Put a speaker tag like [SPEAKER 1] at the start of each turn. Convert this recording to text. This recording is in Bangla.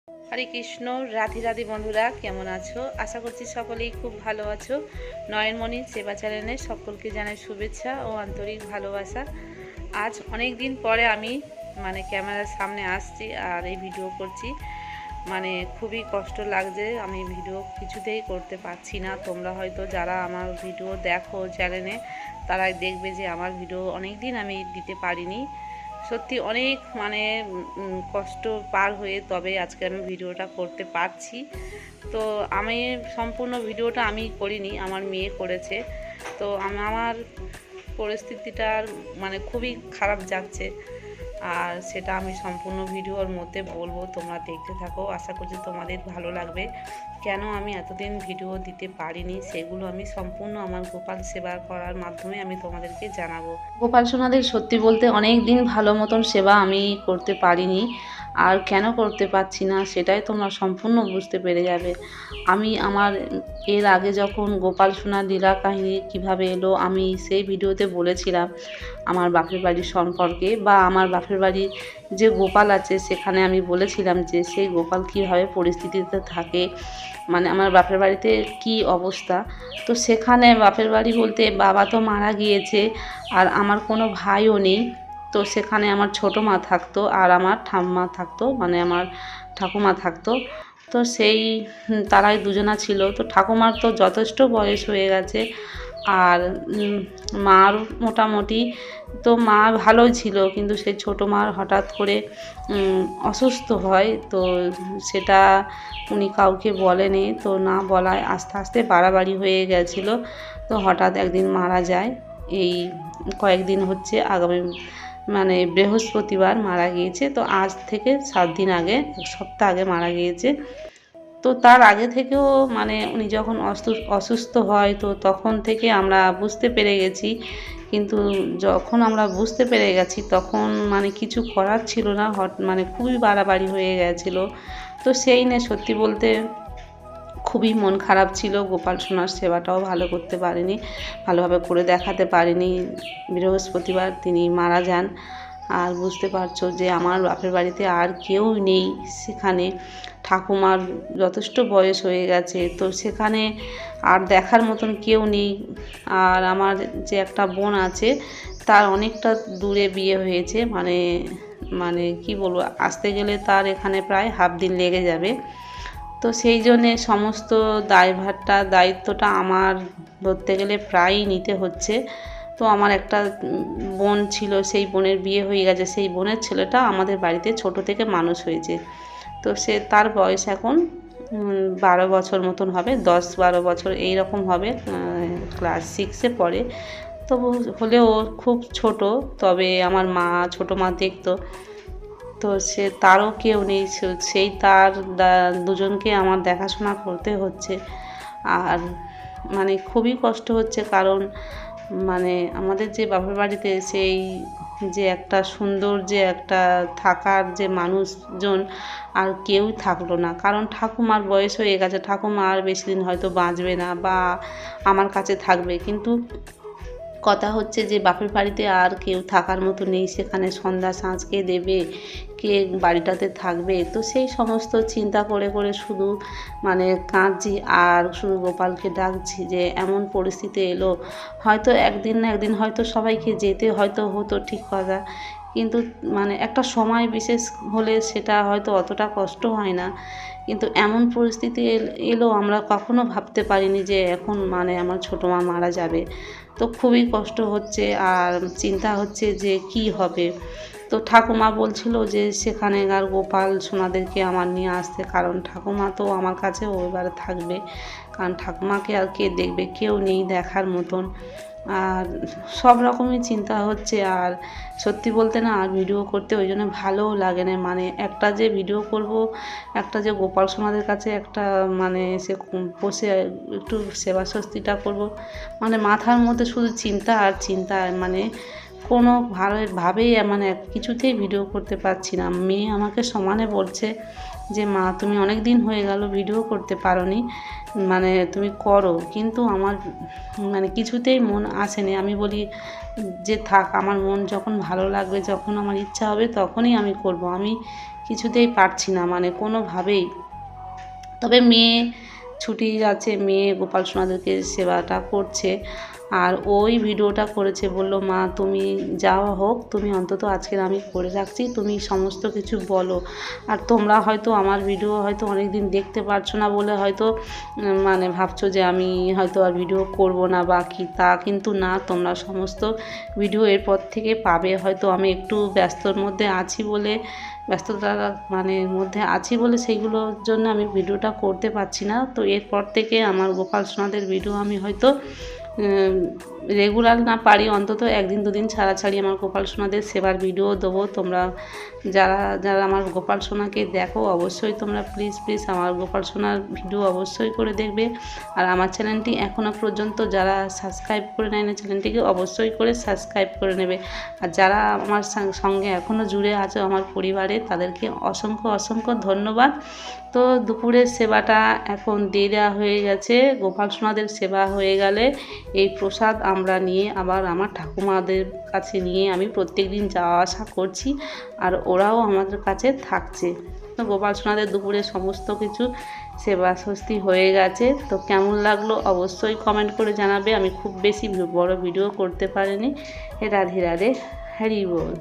[SPEAKER 1] হরে কৃষ্ণ। রাধে রাধে বন্ধুরা, কেমন আছো? আশা করছি সকলেই খুব ভালো আছো। নয়নমণি সেবা চ্যানেলে সকলকে জানাই শুভেচ্ছা ও আন্তরিক ভালোবাসা। আজ অনেক দিন পরে আমি ক্যামেরার সামনে আসছি আর এই ভিডিও করছি। খুবই কষ্ট লাগছে, আমি ভিডিও কিছুতেই করতে পারছি না। তোমরা হয়তো যারা আমার ভিডিও দেখো চ্যানেলে তারাই দেখবে যে আমার ভিডিও অনেক দিন আমি দিতে পারিনি। সত্যি অনেক কষ্ট পার হয়ে তবে আজকে আমি ভিডিওটা করতে পারছি। তো আমি সম্পূর্ণ ভিডিওটা আমি করিনি, আমার মেয়ে করেছে। তো আমার পরিস্থিতিটা খুবই খারাপ যাচ্ছে, আর সেটা আমি সম্পূর্ণ ভিডিওর মধ্যে বলবো, তোমরা দেখতে থাকো। আশা করছি তোমাদের ভালো লাগবে। কেন আমি এতদিন ভিডিও দিতে পারিনি সেগুলো আমি সম্পূর্ণ আমার গোপাল সেবা করার মাধ্যমে আমি তোমাদেরকে জানাবো। গোপাল সোনাদের সত্যি বলতে অনেক দিন ভালো মতন সেবা আমি করতে পারিনি, আর কেন করতে পারছি না সেটাই তোমরা সম্পূর্ণ বুঝতে পেরে যাবে। আমি আমার এর আগে যখন গোপাল সোনার লীলা কাহিনী কীভাবে এলো আমি সেই ভিডিওতে বলেছিলাম আমার বাপের বাড়ির সম্পর্কে, বা আমার বাপের বাড়ির যে গোপাল আছে সেখানে আমি বলেছিলাম যে সেই গোপাল কীভাবে পরিস্থিতিতে থাকে, আমার বাপের বাড়িতে কি অবস্থা। তো সেখানে বাপের বাড়ি বলতে বাবা তো মারা গিয়েছে আর আমার কোনো ভাইও নেই। তো সেখানে আমার ছোটো মা থাকতো আর আমার ঠাম্মা থাকতো, আমার ঠাকুমা থাকতো। তো সেই তারাই দুজনা ছিল। তো ঠাকুমার তো যথেষ্ট বয়স হয়ে গেছে, আর মার মোটামুটি তো মা ভালোই ছিল, কিন্তু সেই ছোটো মার হঠাৎ করে অসুস্থ হয়। তো সেটা উনি কাউকে বলেনি, তো না বলায় আস্তে আস্তে বাড়াবাড়ি হয়ে গেছিলো। তো হঠাৎ একদিন মারা যায়। এই কয়েকদিন হচ্ছে, আগামী বৃহস্পতিবার মারা গিয়েছে। তো আজ থেকে 7 দিন আগে, এক সপ্তাহ আগে মারা গিয়েছে। তো তার আগে থেকেও উনি যখন অসুস্থ হয় তো তখন থেকে আমরা বুঝতে পেরে গেছি, কিন্তু যখন আমরা বুঝতে পেরে গেছি তখন কিছু করার ছিল না, খুবই বাড়াবাড়ি হয়ে গেছিলো। তো সেই নিয়ে সত্যি বলতে খুবই মন খারাপ ছিল। গোপাল সোনার সেবাটাও ভালো করতে পারিনি, ভালোভাবে করে দেখাতে পারিনি। বৃহস্পতিবার তিনি মারা যান। আর বুঝতে পারছো যে আমার বাপের বাড়িতে আর কেউ নেই, সেখানে ঠাকুমার যথেষ্ট বয়স হয়ে গেছে। তো সেখানে আর দেখার মতন কেউ নেই। আর আমার যে একটা বোন আছে তার অনেকটা দূরে বিয়ে হয়েছে, কি বলবো, আসতে গেলে তার এখানে প্রায় হাফ দিন লেগে যাবে। তো সেই জন্যে সমস্ত দায়িত্বটা আমার ধরতে গেলে প্রায়ই নিতে হচ্ছে। তো আমার একটা বোন ছিল, সেই বোনের বিয়ে হয়ে গেছে। সেই বোনের ছেলেটা আমাদের বাড়িতে ছোট থেকে মানুষ হয়েছে। তো তার বয়স এখন 12 বছর মতন হবে, 10-12 বছর এইরকম হবে। ক্লাস 6-এ পড়ে। তবু হলেও খুব ছোট, তবে আমার ছোটো মা দেখতো। তো তারও কেউ নেই, সেই তার দুজনকে আমার দেখাশোনা করতে হচ্ছে। আর খুবই কষ্ট হচ্ছে, কারণ আমাদের যে বাপের বাড়িতে সেই যে একটা সুন্দর যে একটা থাকার যে মানুষজন আর কেউই থাকলো না, কারণ ঠাকুমার বয়স হয়ে গেছে। ঠাকুমা আর বেশি দিন হয়তো বাঁচবে না, বা আমার কাছে থাকবে, কিন্তু কথা হচ্ছে যে বাপের বাড়িতে আর কেউ থাকার মতো নেই। সেখানে সন্ধ্যা সাঁঝ কে দেবে, কে বাড়িটাতে থাকবে। তো সেই সমস্ত চিন্তা করে করে শুধু কাঁদছি, আর শুধু গোপালকে ডাকছি যে এমন পরিস্থিতি এলো, হয়তো একদিন না একদিন হয়তো সবাইকে যেতে হয়তো হতো, ঠিক কথা, কিন্তু একটা সময় বিশেষ হলে সেটা হয়তো অতটা কষ্ট হয় না। কিন্তু এমন পরিস্থিতি এলো, আমরা কখনো ভাবতে পারিনি যে এখন আমার ছোটো মা মারা যাবে। তো খুবই কষ্ট হচ্ছে, আর চিন্তা হচ্ছে যে কি হবে। তো ঠাকুমা বলছিল যে সেখানেকার গোপাল সোনাদেরকে আমার নিয়ে আসতে, কারণ ঠাকুমা তো আমার কাছে এবারে থাকবে, কারণ ঠাকুমাকে আর কে দেখবে, কেউ নেই দেখার মতন। আর সব রকমই চিন্তা হচ্ছে। আর সত্যি বলতে না, আর ভিডিও করতে ওই জন্য ভালোও লাগে না। একটা যে ভিডিও করব, একটা যে গোপাল সোনাদের কাছে একটা সে বসে একটু সেবা স্বস্তিটা করব, মাথার মধ্যে শুধু চিন্তা আর চিন্তা, কোনো ভাবেই কিছুতেই ভিডিও করতে পারছি না। মেয়ে আমাকে সমানে বলছে যে মা, তুমি অনেক দিন হয়ে গেল ভিডিও করতে পারোনি, তুমি করো, কিন্তু আমার কিছুতেই মন আসেনি। আমি বলি যে থাক, আমার মন যখন ভালো লাগবে, যখন আমার ইচ্ছা হবে তখনই আমি করব। আমি কিছুতেই পারছি না, মানে কোনোভাবেই। তবে মেয়ে ছুটি যাচ্ছে, মেয়ে গোপাল সোনাদেরকে সেবাটা করছে, আর ওই ভিডিওটা করেছে, বলল মা তুমি যাওয়া হোক, তুমি অন্তত আজকের আমি করে রাখছি, তুমি সমস্ত কিছু বলো। আর তোমরা হয়তো আমার ভিডিও হয়তো অনেক দিন দেখতে পারছো না বলে হয়তো মানে ভাবছো যে আমি হয়তো আর ভিডিও করব না বা কি, তা কিন্তু না, তোমরা সমস্ত ভিডিও এরপর থেকে পাবে। হয়তো আমি একটু ব্যস্তর মধ্যে আছি বলে, ব্যস্ততার মানে মধ্যে আছি বলে সেইগুলোর জন্য আমি ভিডিওটা করতে পারছি না। তো এরপর থেকে আমার গোপাল সোনাদের ভিডিও আমি হয়তো রেগুলার না পারি, অন্তত একদিন দুদিন ছাড়া ছাড়ি আমার গোপাল সোনাদের সেবার ভিডিও দেবো। তোমরা যারা যারা আমার গোপাল সোনাকে দেখো অবশ্যই তোমরা প্লিজ আমার গোপাল সোনার ভিডিও অবশ্যই করে দেখবে। আর আমার চ্যানেলটি এখনও পর্যন্ত যারা সাবস্ক্রাইব করে নেয় না, চ্যানেলটিকে অবশ্যই করে সাবস্ক্রাইব করে নেবে। আর যারা আমার সঙ্গে এখনও জুড়ে আছে আমার পরিবারে, তাদেরকে অসংখ্য ধন্যবাদ। তো দুপুরের সেবাটা এখন দিয়ে দেওয়া হয়ে গেছে। গোপাল সোনাদের সেবা হয়ে গেলে এই প্রসাদ আমরা নিয়ে আবার আমার ঠাকুমাদের কাছে নিয়ে আমি প্রত্যেক দিন যাওয়া আসা করছি, আর ওরাও আমাদের কাছে থাকছে। তো গোপাল সোনাদের দুপুরে সমস্ত কিছু সেবা স্বস্তি হয়ে গেছে। তো কেমন লাগলো অবশ্যই কমেন্ট করে জানাবে। আমি খুব বেশি বড় ভিডিও করতে পারিনি। রাধে রাধে, হরি বল।